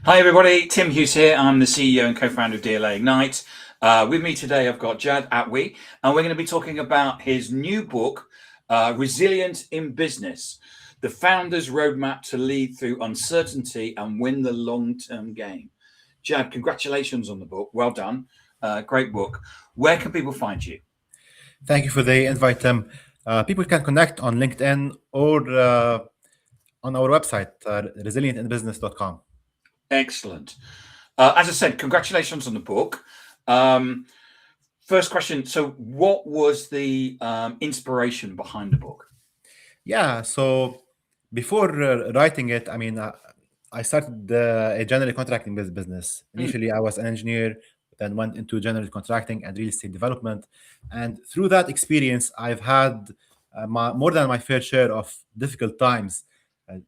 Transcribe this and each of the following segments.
Hi everybody, Tim Hughes here. I'm the CEO and co-founder of DLA Ignite. With me today I've got Jad Atwe, and we're going to be talking about his new book, Resilient in Business, the Founder's Roadmap to Lead Through Uncertainty and Win the Long-Term Game. Jad, congratulations on the book. Well done. Great book. Where can people find you? Thank you for the invite, Tim. People can connect on LinkedIn or on our website, resilientinbusiness.com. Excellent. As I said, congratulations on the book. First question. So what was the inspiration behind the book? Yeah, so before writing it, I started a general contracting business. Initially, I was an engineer, then went into general contracting and real estate development. And through that experience, I've had more than my fair share of difficult times,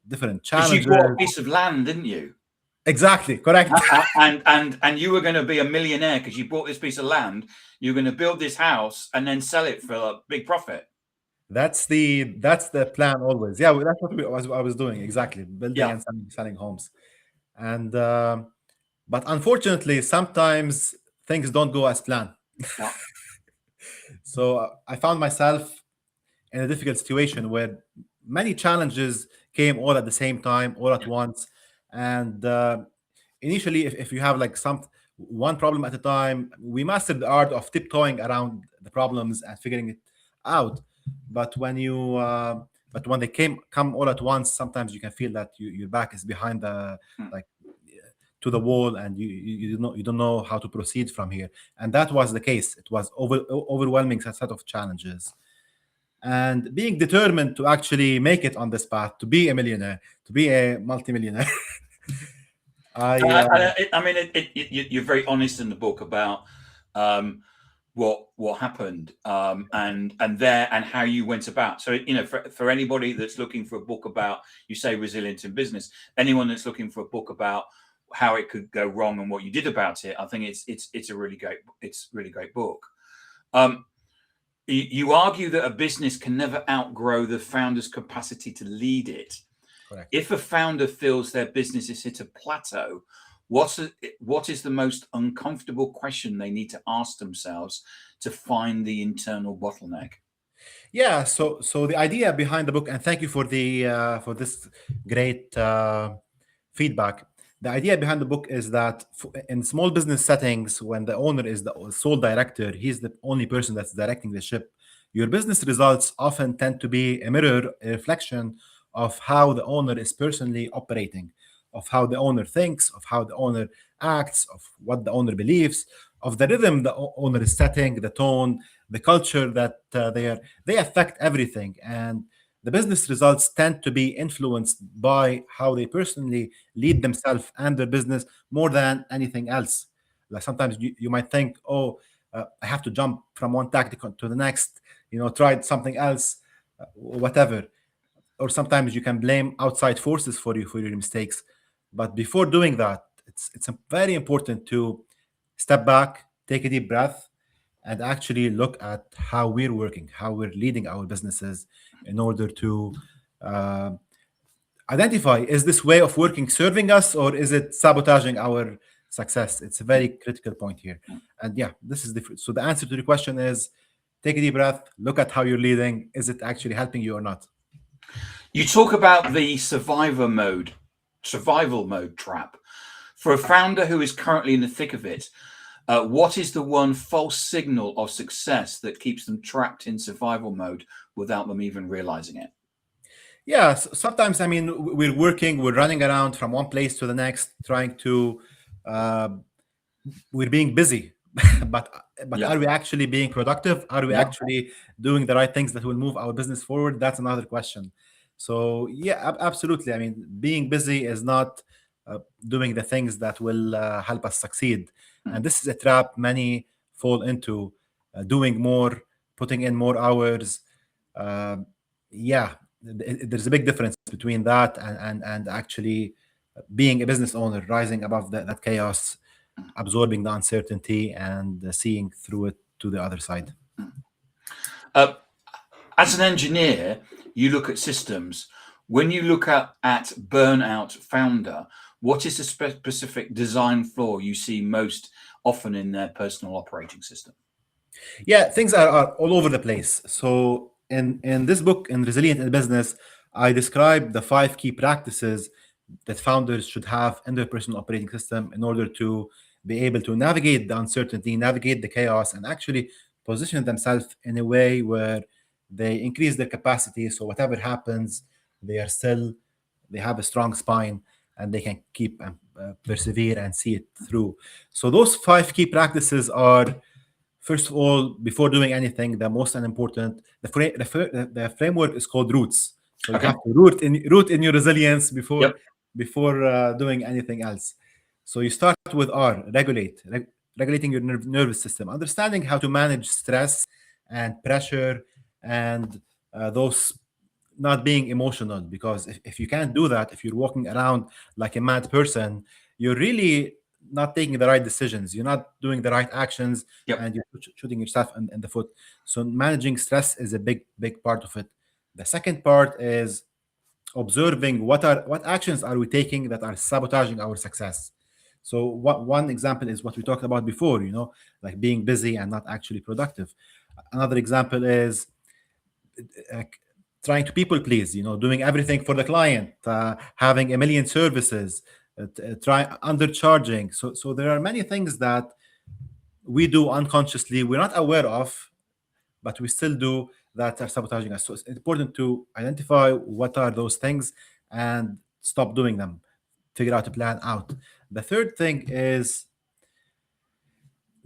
different Because you challenges. bought a piece of land, didn't you? Exactly, correct. And you were going to be a millionaire because you bought this piece of land. You're going to build this house and then sell it for a big profit. That's the plan always. Yeah, that's what I was doing exactly, building and selling homes. And but unfortunately, sometimes things don't go as planned. Yeah. So I found myself in a difficult situation where many challenges came all at the same time, all at once. And initially, if you have like one problem at a time, we mastered the art of tiptoeing around the problems and figuring it out. But when they come all at once, sometimes you can feel that your back is behind the like to the wall, and you don't know how to proceed from here. And that was the case. It was overwhelming set of challenges, and being determined to actually make it on this path, to be a millionaire, to be a multimillionaire. You're very honest in the book about what happened and how you went about. So for anybody that's looking for a book about, you say, resilient in business, anyone that's looking for a book about how it could go wrong and what you did about it, I think it's a really great book. You argue that a business can never outgrow the founder's capacity to lead it. Correct. If a founder feels their business has hit a plateau, what is the most uncomfortable question they need to ask themselves to find the internal bottleneck? Yeah, so the idea behind the book, and thank you for this great feedback. The idea behind the book is that in small business settings, when the owner is the sole director, he's the only person that's directing the ship. Your business results often tend to be a mirror, a reflection of how the owner is personally operating, of how the owner thinks, of how the owner acts, of what the owner believes, of the rhythm the owner is setting, the tone, the culture that they affect everything. And the business results tend to be influenced by how they personally lead themselves and their business more than anything else. Like sometimes you might think, I have to jump from one tactic to the next, try something else, whatever. Or sometimes you can blame outside forces for your mistakes. But before doing that, it's very important to step back, take a deep breath, and actually look at how we're working, how we're leading our businesses, in order to identify, is this way of working serving us, or is it sabotaging our success? It's a very critical point here. And yeah, this is so the answer to the question is, take a deep breath, look at how you're leading. Is it actually helping you or not? You talk about the survival mode trap. For a founder who is currently in the thick of it, what is the one false signal of success that keeps them trapped in survival mode without them even realizing it? Yeah, sometimes, we're running around from one place to the next, trying to, we're being busy, but are we actually being productive? Are we actually doing the right things that will move our business forward? That's another question. So yeah, absolutely. Being busy is not doing the things that will help us succeed. And this is a trap many fall into, doing more, putting in more hours. There's a big difference between that and actually being a business owner, rising above that chaos, absorbing the uncertainty, and seeing through it to the other side. As an engineer, you look at systems. When you look at burnout founder, what is the specific design flaw you see most often in their personal operating system? Yeah, things are all over the place. So in this book, in Resilient in Business, I describe the 5 key practices that founders should have in their personal operating system in order to be able to navigate the uncertainty, navigate the chaos, and actually position themselves in a way where they increase their capacity. So whatever happens, they are still they have a strong spine and they can keep and persevere and see it through. So those 5 key practices are, first of all, before doing anything, the most important, the framework is called roots. So you Okay. have to root in your resilience before Yep. doing anything else. So you start with R, regulating your nervous system, understanding how to manage stress and pressure and those, not being emotional, because if you can't do that, if you're walking around like a mad person, you're really not taking the right decisions, you're not doing the right actions, Yep. and you're shooting yourself in the foot. So managing stress is a big part of it. The second part is observing what actions are we taking that are sabotaging our success. So one example is what we talked about before, like being busy and not actually productive. Another example is uh, trying to people please, doing everything for the client, having a million services, try undercharging. So there are many things that we do unconsciously, we're not aware of, but we still do, that are sabotaging us. So it's important to identify what are those things and stop doing them, figure out a plan out. The third thing is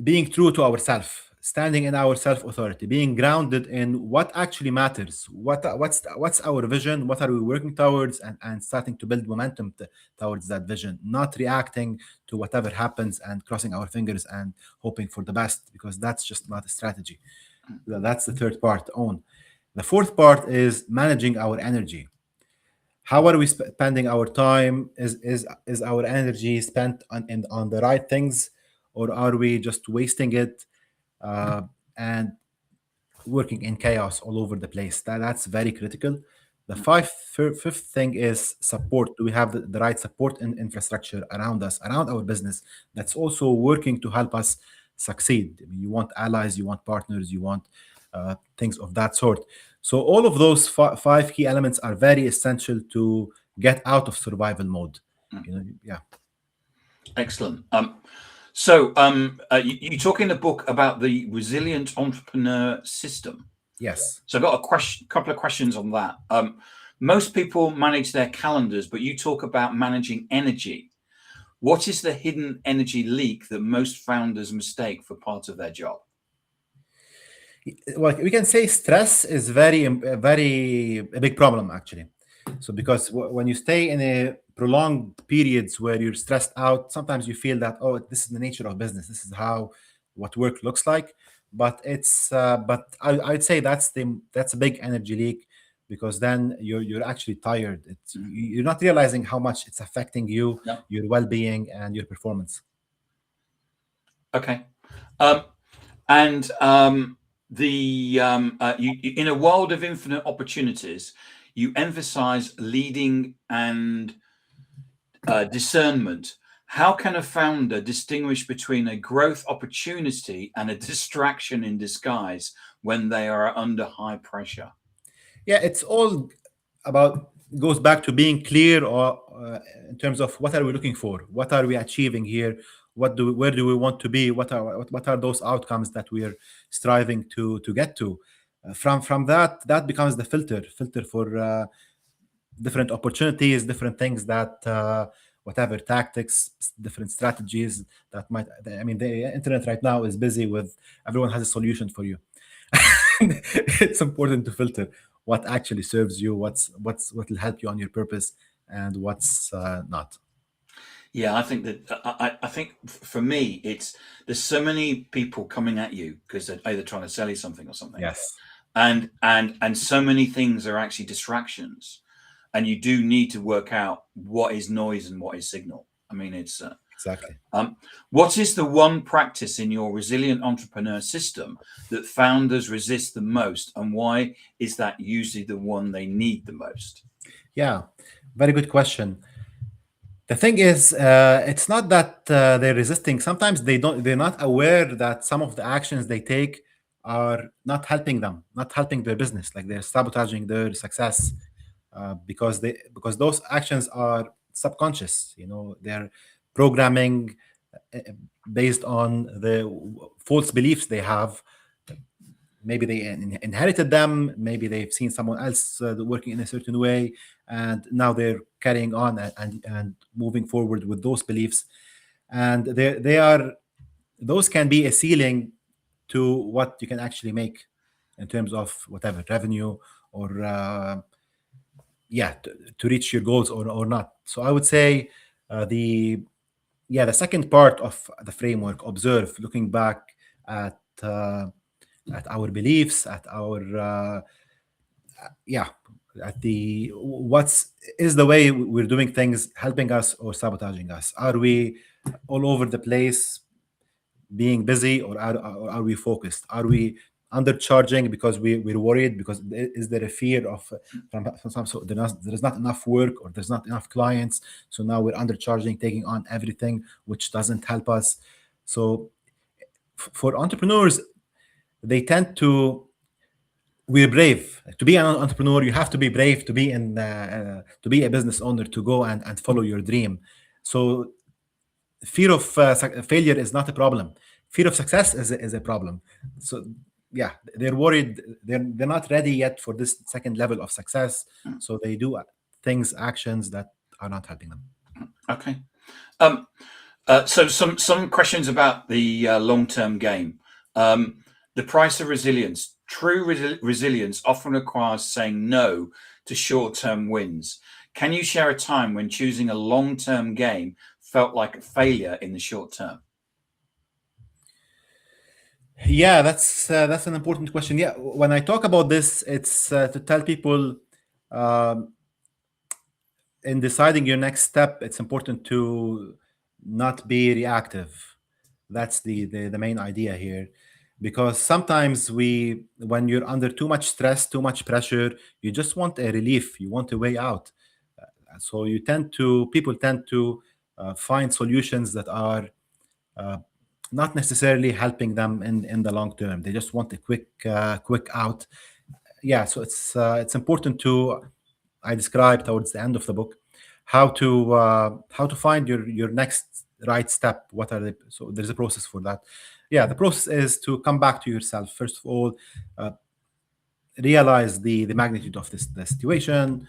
being true to ourselves, standing in our self authority, being grounded in what actually matters, what's our vision, what are we working towards, and starting to build momentum towards that vision, not reacting to whatever happens and crossing our fingers and hoping for the best, because that's just not a strategy. That's the third part, own. The fourth part is managing our energy. How are we spending our time? Is our energy spent on the right things, or are we just wasting it uh, and working in chaos all over the place? That's very critical. The fifth thing is support. Do we have the right support and infrastructure around us, around our business, that's also working to help us succeed? I mean, you want allies, you want partners, you want things of that sort. So all of those 5 key elements are very essential to get out of survival mode. Yeah. Excellent. You talk in the book about the resilient entrepreneur system. Yes. So I've got a couple of questions on that. Most people manage their calendars, but you talk about managing energy. What is the hidden energy leak that most founders mistake for part of their job? Well, we can say stress is a big problem, actually. So because when you stay in a prolonged periods where you're stressed out, sometimes you feel that, oh, this is the nature of business, this is how what work looks like. But I'd say that's a big energy leak, because then you're actually tired. You're not realizing how much it's affecting you, No. your well-being, and your performance. Okay. And in a world of infinite opportunities, you emphasize leading and discernment. How can a founder distinguish between a growth opportunity and a distraction in disguise when they are under high pressure? Yeah, it's all about, goes back to being clear, or in terms of what are we looking for, what are we achieving here, where do we want to be, what are those outcomes that we're striving to get to. From that becomes the filter for different opportunities, different things that whatever tactics, different strategies that might. I mean, the internet right now is busy with, everyone has a solution for you. It's important to filter what actually serves you, what will help you on your purpose, and what's not. Yeah, I think that I think for me, it's there's so many people coming at you because they're either trying to sell you something or something, Yes, and so many things are actually distractions, and you do need to work out what is noise and what is signal. I mean, it's exactly. what is the one practice in your resilient entrepreneur system that founders resist the most, and why is that usually the one they need the most? Yeah, very good question. The thing is, it's not that they're resisting. Sometimes they don't. They're not aware that some of the actions they take are not helping them, not helping their business. Like they're sabotaging their success because those actions are subconscious. They're programming uh, based on the false beliefs they have. Maybe they inherited them, maybe they've seen someone else working in a certain way, and now they're carrying on and moving forward with those beliefs. And they are those can be a ceiling to what you can actually make in terms of whatever revenue or yeah, to reach your goals or not. So I would say the the second part of the framework, observe, looking back at uh, at our beliefs, at our yeah, at the what's is the way we're doing things helping us or sabotaging us? Are we all over the place being busy, or are we focused? Are we undercharging because we're worried because is there a fear of from some sort there's not enough work or there's not enough clients, so now we're undercharging, taking on everything which doesn't help us. So for entrepreneurs, they tend to we're brave to be an entrepreneur. You have to be brave to be to be a business owner, to go and follow your dream. So fear of failure is not a problem. Fear of success is a problem. So yeah, they're worried. They're not ready yet for this second level of success. So they do things, actions that are not helping them. Okay. Um, so some questions about the long-term game. The price of resilience. True resilience often requires saying no to short-term wins. Can you share a time when choosing a long-term game felt like a failure in the short term? Yeah, that's an important question. Yeah, when I talk about this, it's to tell people um, in deciding your next step, it's important to not be reactive. That's the main idea here, because sometimes when you're under too much stress, too much pressure, you just want a relief, you want a way out. So people tend to find solutions that are uh, not necessarily helping them in the long term. They just want a quick out. Yeah, so it's important to I describe towards the end of the book how to find your next right step. What are the so there's a process for that. Yeah, the process is to come back to yourself first of all, uh, realize the magnitude of the situation,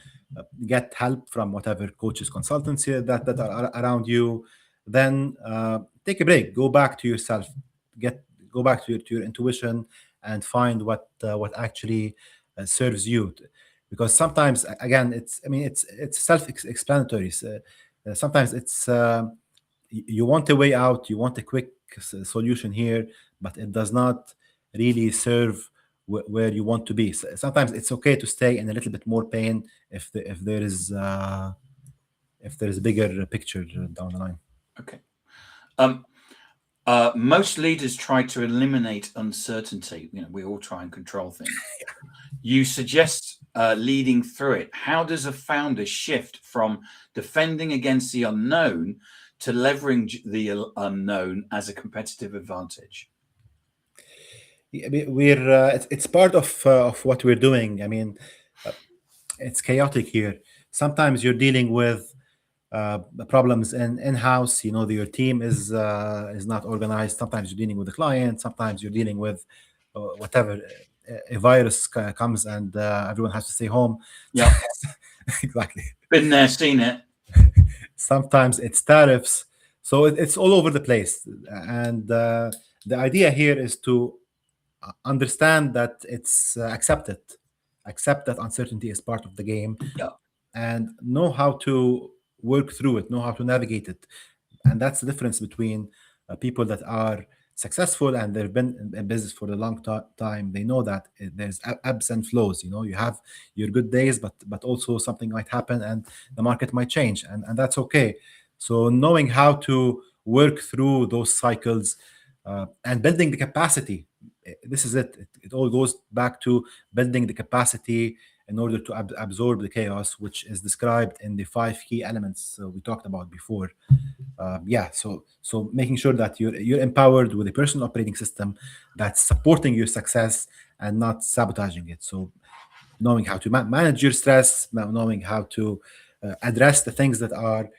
get help from whatever coaches, consultants here that are around you. Then take a break, go back to yourself, get go back to your intuition, and find what actually serves you. Because sometimes, again, it's self-explanatory. So, sometimes it's you want a way out, you want a quick solution here, but it does not really serve where you want to be. So sometimes it's okay to stay in a little bit more pain if there is a bigger picture down the line. Okay. Most leaders try to eliminate uncertainty. We all try and control things. You suggest leading through it. How does a founder shift from defending against the unknown to leverage the unknown as a competitive advantage? Yeah, we're it's part of what we're doing. I mean, uh, it's chaotic here. Sometimes you're dealing with problems in house. Your team is not organized. Sometimes you're dealing with the client. Sometimes you're dealing with whatever a virus comes and everyone has to stay home. Yeah, Exactly. been there, seen it. Sometimes it's tariffs. So it's all over the place. And the idea here is to understand that it's accept that uncertainty is part of the game, Yeah. and know how to work through it, know how to navigate it. And that's the difference between people that are successful and they've been in business for a long time. They know that there's ebbs and flows. You have your good days, but also something might happen and the market might change, and that's okay. So knowing how to work through those cycles and building the capacity, this is it all goes back to building the capacity in order to absorb the chaos, which is described in the 5 key elements we talked about before. So making sure that you're empowered with a personal operating system that's supporting your success and not sabotaging it. So knowing how to manage your stress, knowing how to address the things that are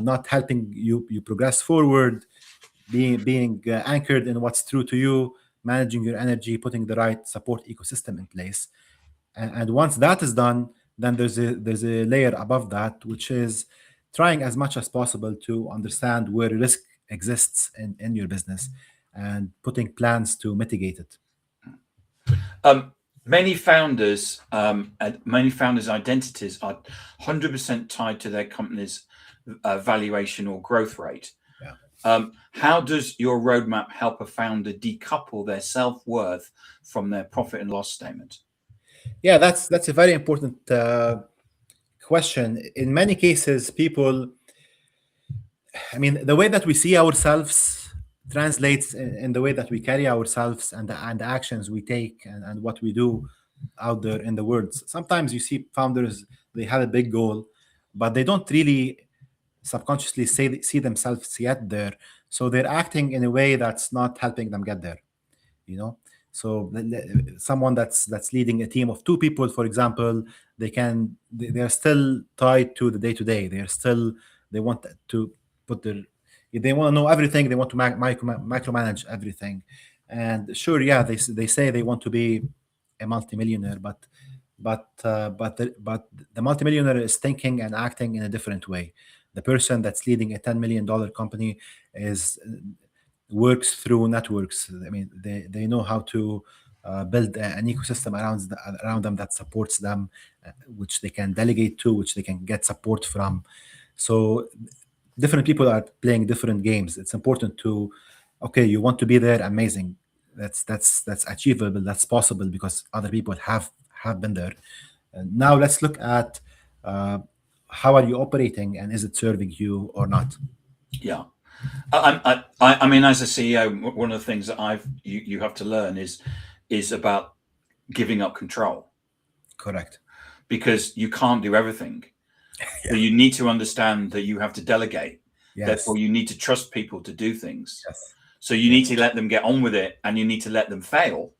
not helping you progress forward, being anchored in what's true to you, managing your energy, putting the right support ecosystem in place. And once that is done, then there's a layer above that, which is trying as much as possible to understand where risk exists in your business and putting plans to mitigate it. Many founders and many founders' identities are 100% tied to their company's valuation or growth rate. Yeah. How does your roadmap help a founder decouple their self-worth from their profit and loss statement? Yeah, that's a very important question. In many cases, people, the way that we see ourselves translates in the way that we carry ourselves and the actions we take and what we do out there in the world. Sometimes you see founders, they have a big goal, but they don't really subconsciously see themselves yet there. So they're acting in a way that's not helping them get there. So someone that's leading a team of 2 people, for example, they're still tied to the day-to-day. They want to they want to know everything. They want to micromanage everything. And sure, yeah, they say they want to be a multimillionaire, but the multimillionaire is thinking and acting in a different way. The person that's leading a $10 million company works through networks. They know how to build an ecosystem around them that supports them, which they can delegate to, which they can get support from. So different people are playing different games. It's important to, okay, you want to be there, amazing. That's achievable. That's possible because other people have been there. And now let's look at how are you operating and is it serving you or not? Yeah. I mean, as a CEO, one of the things that you have to learn is about giving up control. Correct. Because you can't do everything. Yeah. So you need to understand that you have to delegate. Yes. Therefore, you need to trust people to do things. Yes. So you need to let them get on with it, and you need to let them fail.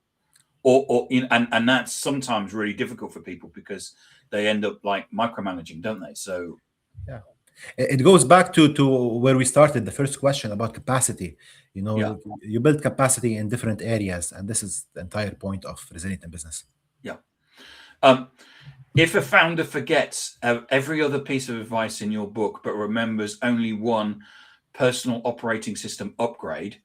And that's sometimes really difficult for people because they end up like micromanaging, don't they? So yeah. It goes back to where we started, the first question about capacity. You build capacity in different areas, and this is the entire point of Resilient in Business. Yeah. If a founder forgets every other piece of advice in your book, but remembers only one personal operating system upgrade,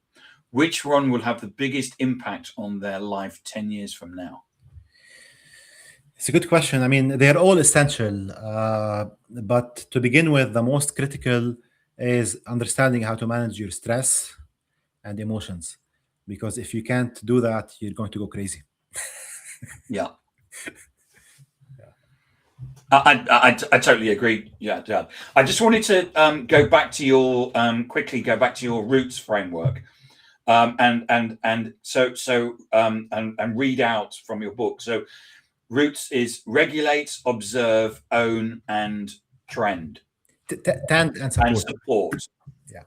which one will have the biggest impact on their life 10 years from now? It's a good question. They're all essential, but to begin with, the most critical is understanding how to manage your stress and emotions. Because if you can't do that, you're going to go crazy. Yeah. I totally agree. Yeah. I just wanted to go back to your roots framework, and read out from your book. So roots is regulate, observe, own, and trend. Tend and support. And support. Yeah.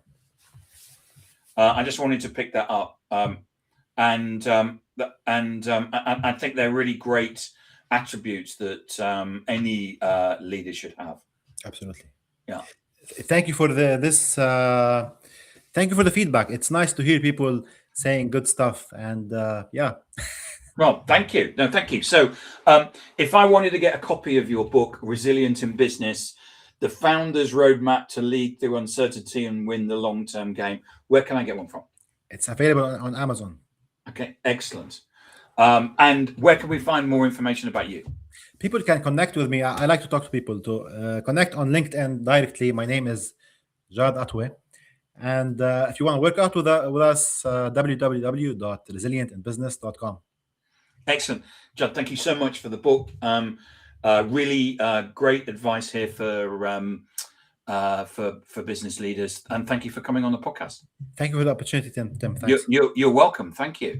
I just wanted to pick that up, and I think they're really great attributes that any leader should have. Absolutely. Yeah. Thank you for thank you for the feedback. It's nice to hear people saying good stuff, and yeah. Well, thank you. No, thank you. So if I wanted to get a copy of your book, Resilient in Business, The Founder's Roadmap to Lead Through Uncertainty and Win the Long-Term Game, where can I get one from? It's available on Amazon. Okay, excellent. And where can we find more information about you? People can connect with me. I like to talk to people. To connect on LinkedIn directly, my name is Jad Atwe. And if you want to work out with us, www.resilientinbusiness.com. Excellent. Jad, thank you so much for the book. Really great advice here for business leaders. And thank you for coming on the podcast. Thank you for the opportunity, Tim. Thanks. You're welcome. Thank you.